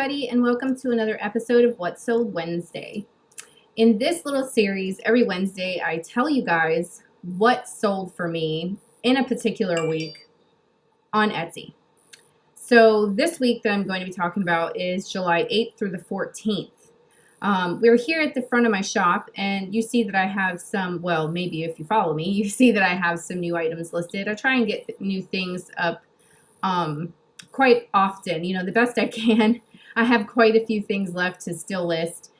everybody, and welcome to another episode of What Sold Wednesday. In this little series, every Wednesday, I tell you guys what sold for me in a particular week on Etsy. So this week that I'm going to be talking about is July 8th through the 14th. We're here at the front of my shop, and you see that I have some, well, maybe if you follow me, you see that I have some new items listed. I try and get new things up quite often, the best I can. I have quite a few things left to still list.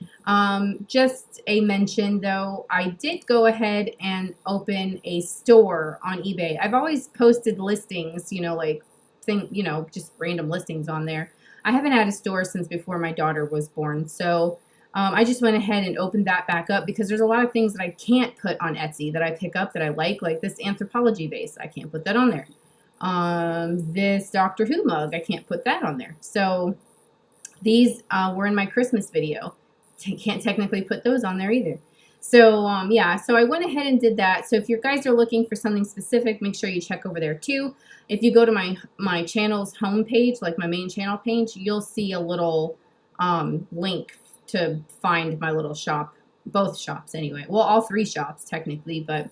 Just a mention though, I did go ahead and open a store on eBay. I've always posted listings, just random listings on there. I haven't had a store since before my daughter was born, so I just went ahead and opened that back up because there's a lot of things that I can't put on Etsy that I pick up that I like this anthropology vase. I can't put that on there. This Doctor Who mug, I can't put that on there. So these were in my Christmas video. Can't technically put those on there either. So yeah, so I went ahead and did that. So if you guys are looking for something specific, make sure you check over there too. If you go to my channel's homepage, like my main channel page, you'll see a little link to find my little shop, both shops anyway. Well, all three shops technically, but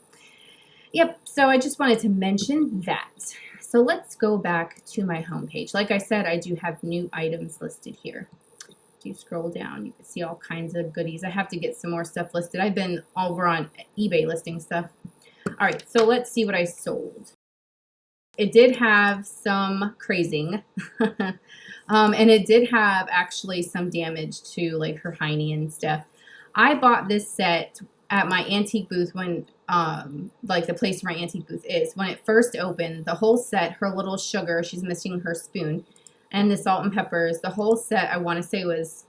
yep. So I just wanted to mention that. So let's go back to my homepage. Like I said, I do have new items listed here. If you scroll down, you can see all kinds of goodies. I have to get some more stuff listed. I've been over on eBay listing stuff. All right, so let's see what I sold. It did have some crazing, and it did have actually some damage to like her hiney and stuff. I bought this set at my antique booth when, like the place where my antique booth is. When it first opened, the whole set, her little sugar, she's missing her spoon, and the salt and peppers, the whole set, I want to say was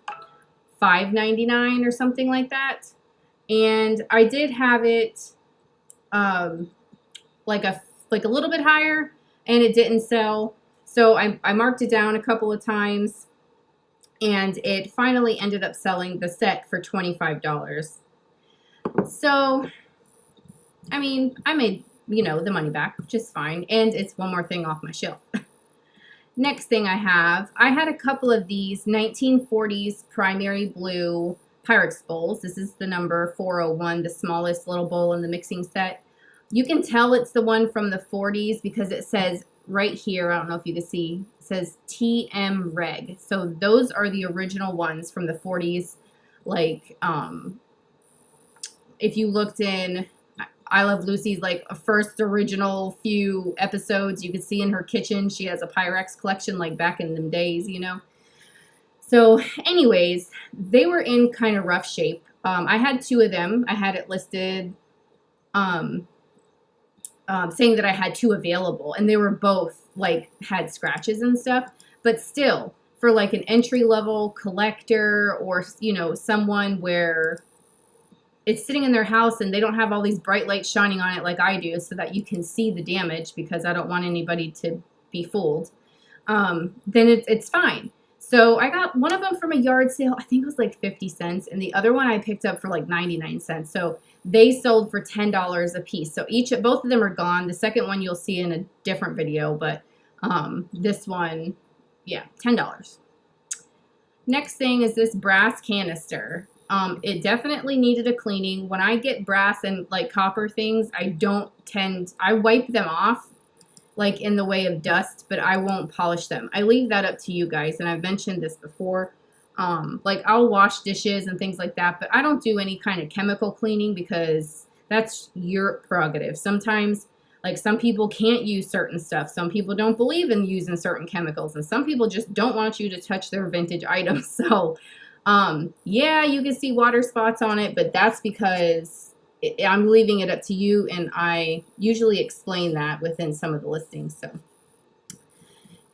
$5.99 or something like that. And I did have it like a little bit higher, and it didn't sell. So I marked it down a couple of times, and it finally ended up selling the set for $25. So, I mean, I made, the money back just fine. And it's one more thing off my shelf. Next thing I had a couple of these 1940s primary blue Pyrex bowls. This is the number 401, the smallest little bowl in the mixing set. You can tell it's the one from the 40s because it says right here, I don't know if you can see, it says TM Reg. So those are the original ones from the 40s. Like, if you looked in I Love Lucy's like first original few episodes, you could see in her kitchen she has a Pyrex collection like back in them days, So anyways, they were in kind of rough shape. I had two of them. I had it listed saying that I had two available, and they were both like had scratches and stuff, but still for like an entry level collector or someone where it's sitting in their house and they don't have all these bright lights shining on it like I do so that you can see the damage because I don't want anybody to be fooled, then it's fine. So I got one of them from a yard sale. I think it was like 50 cents. And the other one I picked up for like 99 cents. So they sold for $10 a piece. So both of them are gone. The second one you'll see in a different video, but this one, yeah, $10. Next thing is this brass canister. It definitely needed a cleaning. When I get brass and like copper things, I wipe them off like in the way of dust, but I won't polish them. I leave that up to you guys, and I've mentioned this before. Like I'll wash dishes and things like that, but I don't do any kind of chemical cleaning because that's your prerogative. Sometimes like some people can't use certain stuff. Some people don't believe in using certain chemicals, and some people just don't want you to touch their vintage items. So yeah, you can see water spots on it, but that's because I'm leaving it up to you, and I usually explain that within some of the listings. So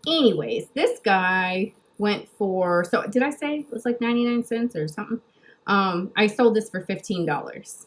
anyways, this guy went for, so did I say it was like 99 cents or something? I sold this for $15.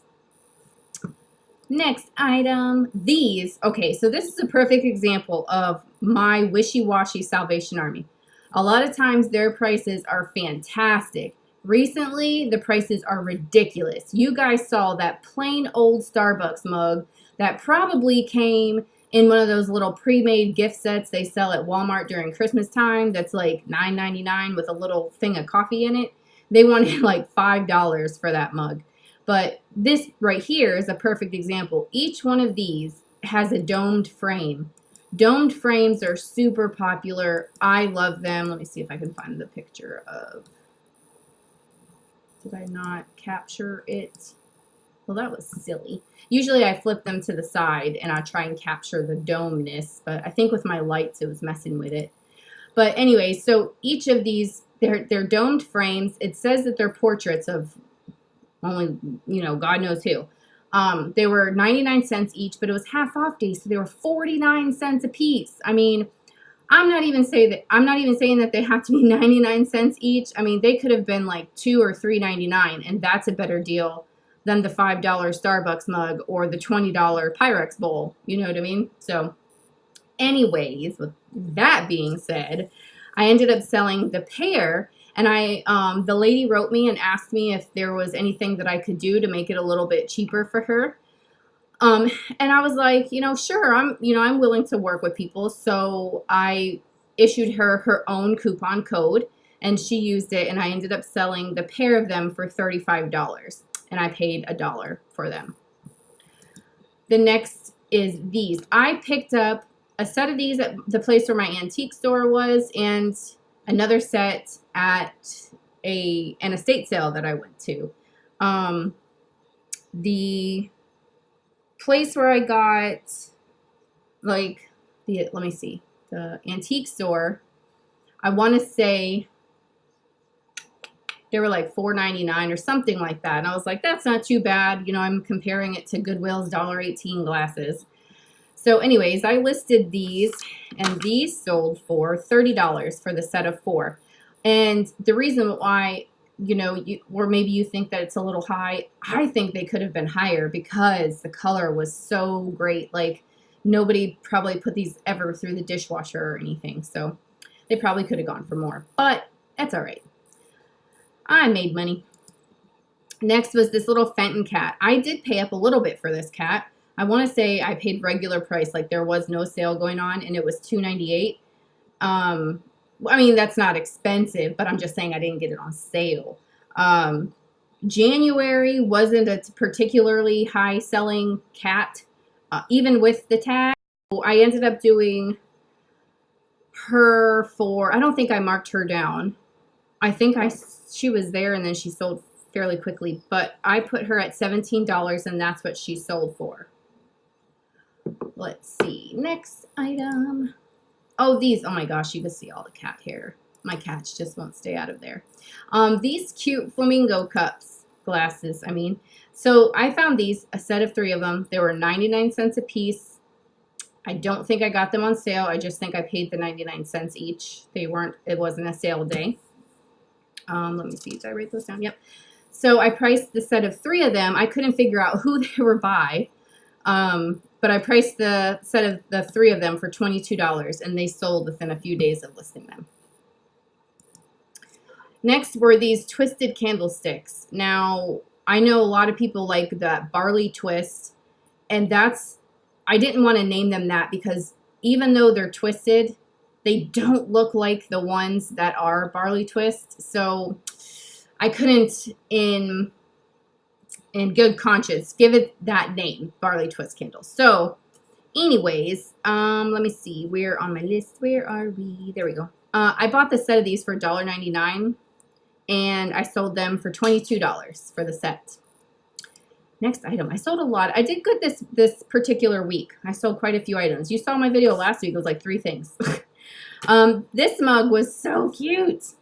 Next item, these. Okay, so this is a perfect example of my wishy-washy Salvation Army. A lot of times their prices are fantastic. Recently, the prices are ridiculous. You guys saw that plain old Starbucks mug that probably came in one of those little pre-made gift sets they sell at Walmart during Christmas time that's like $9.99 with a little thing of coffee in it. They wanted like $5 for that mug. But this right here is a perfect example. Each one of these has a domed frame. Domed frames are super popular. I love them. Let me see if I can find the picture of... Did I not capture it? Well, that was silly. Usually I flip them to the side and I try and capture the domeness, but I think with my lights it was messing with it. But anyway, so each of these, they're domed frames. It says that they're portraits of only, you know, God knows who. They were 99 cents each, but it was half off day, so they were 49 cents a piece. I mean, I'm not even saying that they have to be 99 cents each. I mean, they could have been like $2 or $3.99, and that's a better deal than the $5 Starbucks mug or the $20 Pyrex bowl. You know what I mean? So anyways, with that being said, I ended up selling the pair, and the lady wrote me and asked me if there was anything that I could do to make it a little bit cheaper for her. And I was like, you know, sure, I'm willing to work with people. So I issued her her own coupon code, and she used it, and I ended up selling the pair of them for $35, and I paid $1 for them. The next is these. I picked up a set of these at the place where my antique store was, and another set at an estate sale that I went to. The place where I got, like, let me see, the antique store, I want to say they were like $4.99 or something like that. And I was like, that's not too bad. You know, I'm comparing it to Goodwill's $1.18 glasses. So anyways, I listed these, and these sold for $30 for the set of 4. And the reason why, you know, or maybe you think that it's a little high, I think they could have been higher because the color was so great. Like, nobody probably put these ever through the dishwasher or anything. So they probably could have gone for more, but that's all right. I made money. Next was this little Fenton cat. I did pay up a little bit for this cat. I want to say I paid regular price, like there was no sale going on, and it was $2.98. I mean, that's not expensive, but I'm just saying I didn't get it on sale. January wasn't a particularly high selling cat, even with the tag. I ended up doing her for, I don't think I marked her down. I think she was there and then she sold fairly quickly, but I put her at $17 and that's what she sold for. Let's see, next item. Oh, these, oh my gosh, you can see all the cat hair. My cats just won't stay out of there. These cute flamingo cups, glasses, I mean. So I found these, a set of 3 of them. They were 99 cents a piece. I don't think I got them on sale. I just think I paid the 99 cents each. It wasn't a sale day. Let me see, did I write those down? Yep. So I priced the set of 3 of them. I couldn't figure out who they were by. But I priced the set of the 3 of them for $22, and they sold within a few days of listing them. Next were these twisted candlesticks. Now, I know a lot of people like that barley twist, and I didn't want to name them that because even though they're twisted, they don't look like the ones that are barley twist. So I couldn't, in good conscience, give it that name, barley twist candles. So anyways, let me see, we're on my list. Where are we? There we go. I bought the set of these for $1.99, and I sold them for $22 for the set. Next item, I sold a lot. I did good this particular week. I sold quite a few items. You saw my video last week. It was like 3 things. This mug was so cute.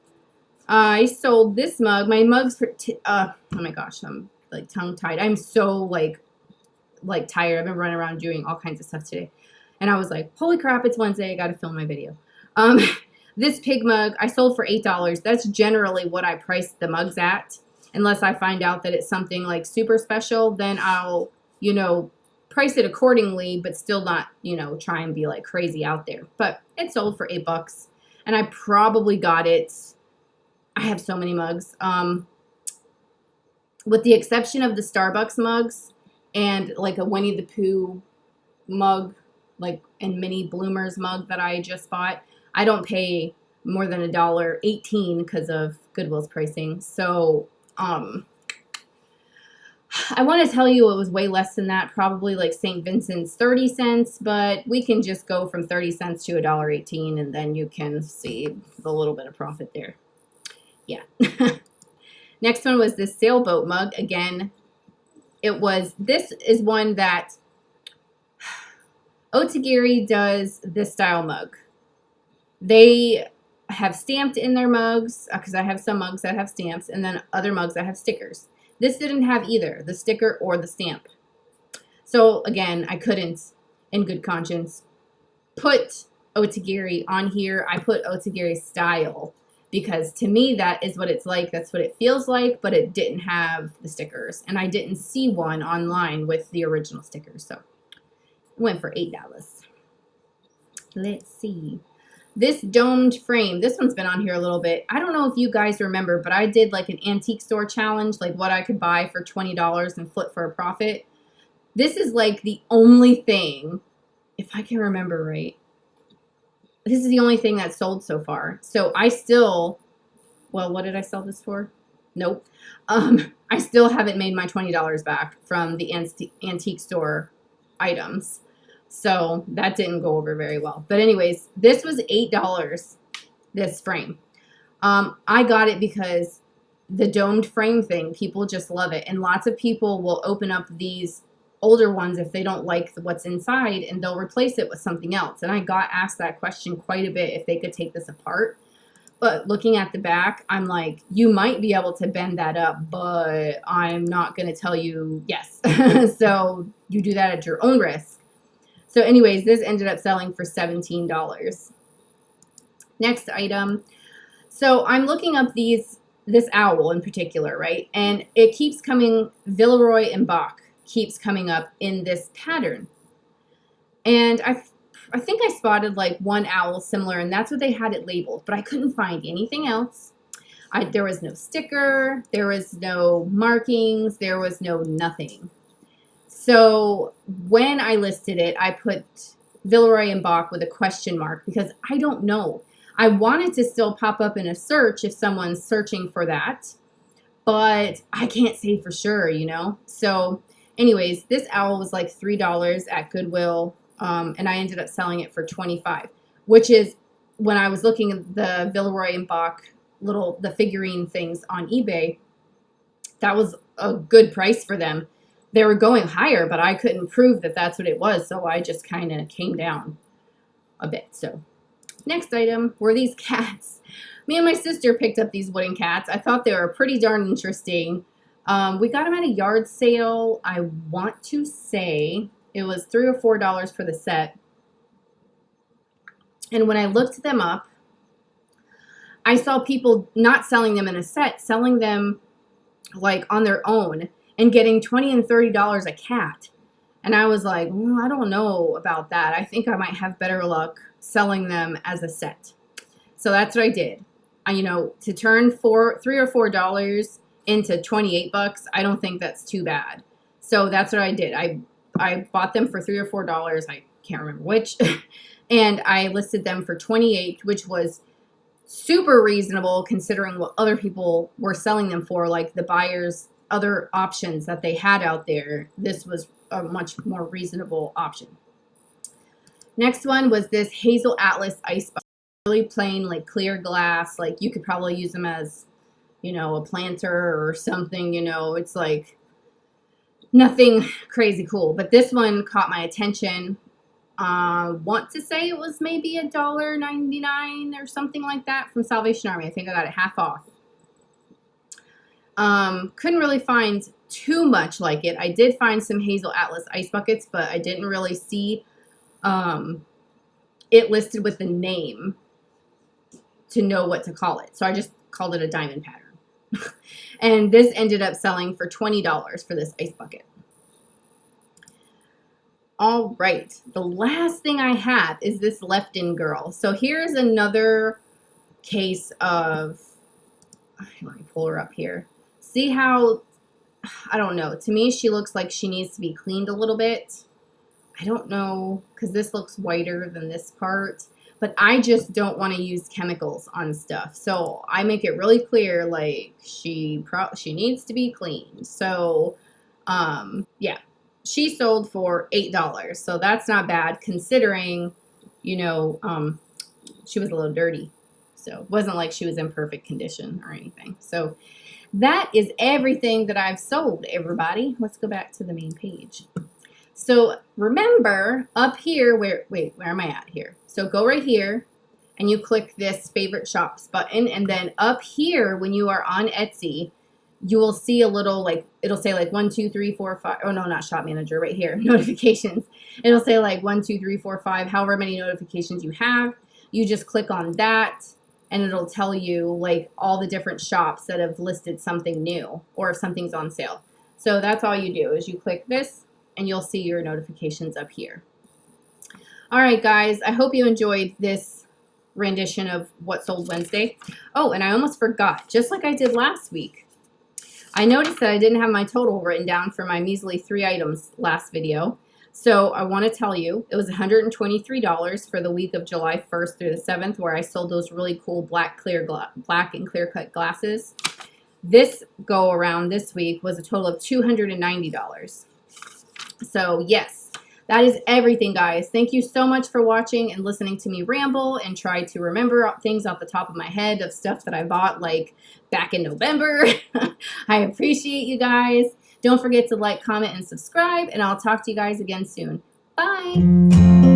I sold this mug. My mugs for oh my gosh, I'm like tongue-tied. I'm so like tired. I've been running around doing all kinds of stuff today. And I was like, holy crap, it's Wednesday. I got to film my video. This pig mug I sold for $8. That's generally what I price the mugs at. Unless I find out that it's something like super special, then I'll, you know, price it accordingly, but still not, you know, try and be like crazy out there. But it sold for $8, and I probably got it. I have so many mugs. With the exception of the Starbucks mugs and like a Winnie the Pooh mug like in mini bloomers mug that I just bought. I don't pay more than $1.18 because of Goodwill's pricing. So I want to tell you it was way less than that, probably like St. Vincent's 30 cents, but we can just go from 30 cents to $1.18 and then you can see the little bit of profit there. Yeah. Next one was this sailboat mug. Again, this is one that Otagiri does this style mug. They have stamped in their mugs, because I have some mugs that have stamps, and then other mugs that have stickers. This didn't have either the sticker or the stamp. So again, I couldn't, in good conscience, put Otagiri on here. I put Otagiri style because to me that is what it's like. That's what it feels like, but it didn't have the stickers. And I didn't see one online with the original stickers. So it went for $8. Let's see. This domed frame, this one's been on here a little bit. I don't know if you guys remember, but I did like an antique store challenge, like what I could buy for $20 and flip for a profit. This is like the only thing, if I can remember right, this is the only thing that's sold so far. So I still, well, what did I sell this for? Nope. I still haven't made my $20 back from the antique store items. So that didn't go over very well. But anyways, this was $8, this frame. I got it because the domed frame thing, people just love it. And lots of people will open up these older ones if they don't like what's inside, and they'll replace it with something else. And I got asked that question quite a bit, if they could take this apart. But looking at the back, I'm like, you might be able to bend that up, but I'm not going to tell you yes. So you do that at your own risk. So anyways, this ended up selling for $17. Next item. So I'm looking up this owl in particular, right? And it keeps coming, Villeroy and Bach keeps coming up in this pattern. And I think I spotted like one owl similar, and that's what they had it labeled, but I couldn't find anything else. There was no sticker, there was no markings, there was no nothing. So when I listed it, I put Villeroy and Bach with a question mark because I don't know. I wanted to still pop up in a search if someone's searching for that, but I can't say for sure, you know? So anyways, this owl was like $3 at Goodwill, and I ended up selling it for $25, which is, when I was looking at the Villeroy and Bach the figurine things on eBay, that was a good price for them. They were going higher, but I couldn't prove that that's what it was, so I just kind of came down a bit. So next item were these cats. Me and my sister picked up these wooden cats. I thought they were pretty darn interesting. We got them at a yard sale. I want to say it was $3 or $4 for the set. And when I looked them up, I saw people not selling them in a set, selling them like on their own, and getting $20 and $30 a cat. And I was like, I don't know about that. I think I might have better luck selling them as a set. So that's what I did. To turn $3 or $4 into 28 bucks, I don't think that's too bad. So that's what I did. I bought them for $3 or $4. I can't remember which. And I listed them for 28, which was super reasonable considering what other people were selling them for, like the buyers' other options that they had out there. This was a much more reasonable option. Next one was this Hazel Atlas ice box. Really plain, like clear glass. Like you could probably use them as, a planter or something. It's like nothing crazy cool. But this one caught my attention. Want to say it was maybe $1.99 or something like that from Salvation Army. I think I got it half off. Couldn't really find too much like it. I did find some Hazel Atlas ice buckets, but I didn't really see it listed with the name to know what to call it. So I just called it a diamond pattern. And this ended up selling for $20 for this ice bucket. All right, the last thing I have is this Left-In Girl. So here's another case of, let me pull her up here. See how, I don't know, to me she looks like she needs to be cleaned a little bit. I don't know, because this looks whiter than this part, but I just don't want to use chemicals on stuff. So I make it really clear, like, she needs to be cleaned. So, yeah, she sold for $8. So that's not bad considering, you know, she was a little dirty. So it wasn't like she was in perfect condition or anything. So that is everything that I've sold, everybody. Let's go back to the main page. So remember up here where am I at here? So go right here and you click this favorite shops button, and then up here when you are on Etsy, you will see a little, like, it'll say like 1, 2, 3, 4, 5. Oh no, not shop manager, right here, notifications. It'll say like 1, 2, 3, 4, 5, however many notifications you have. You just click on that and it'll tell you like all the different shops that have listed something new or if something's on sale. So that's all you do is you click this and you'll see your notifications up here. All right, guys, I hope you enjoyed this rendition of What Sold Wednesday. Oh, and I almost forgot, just like I did last week, I noticed that I didn't have my total written down for my measly 3 items last video. So I want to tell you, it was $123 for the week of July 1st through the 7th, where I sold those really cool black and clear cut glasses. This go around this week was a total of $290. So yes, that is everything, guys. Thank you so much for watching and listening to me ramble and try to remember things off the top of my head of stuff that I bought like back in November. I appreciate you guys. Don't forget to like, comment, and subscribe, and I'll talk to you guys again soon. Bye.